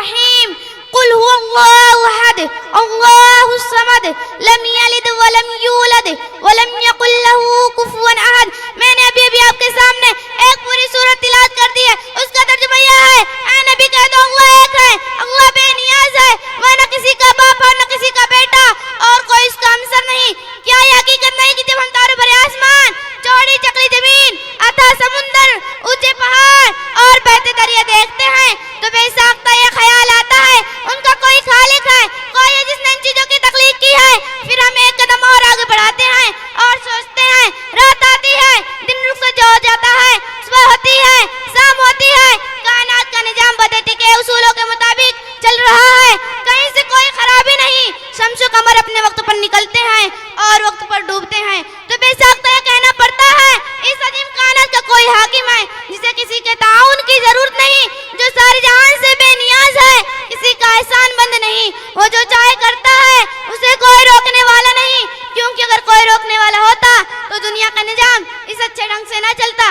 रहीम। कुल हुवल्लाहु अहद अल्लाहुस समद लम यलिद वलम यूलद वलम यकुल लहू कुफुवन अहद। मैंने अभी आपके सामने एक पूरी सूरत तिलावत कर दी है। उसका तर्जुमा यह है, ऐ नबी कह दो अल्लाह एक है, अल्लाह बेनियाज है, वह न किसी का बाप और न किसी का बेटा और कोई उसका हमसर नहीं। क्या ये हकीकत नहीं कि जब हम तारों भरे आसमान, चौड़ी चकली जमीन, अथाह समुंदर, ऊंचे पहाड़ और बहते दरिया देखते हैं तो बेसाख्ता ये ख्याल आता है उनका कोई खालिक है, कोई है जिसने इन चीजों की तख्लीक की है। फिर हम एक कदम और आगे बढ़ाते हैं और सोचते हैं, रात आती है, दिन रुख हो जाता है, सुबह होती है, शाम होती है, कायनात का निजाम बदलते के उसूलों के मुताबिक चल रहा है, कहीं से कोई खराबी नहीं। शम्स कमर अपने वक्त पर निकलते हैं और वक्त पर डूबते हैं। तो बेसाख्ता यह कहना पड़ता है इस अजीम कायनात का कोई हाकिम है जिसे किसी के ताउन की जरूरत नहीं, जो सारे जहान से बेनियाज है, किसी का एहसान बंद नहीं, वो जो चाहे करता है, उसे कोई रोकने वाला नहीं। क्योंकि अगर कोई रोकने वाला होता तो दुनिया का निजाम इस अच्छे ढंग से न चलता।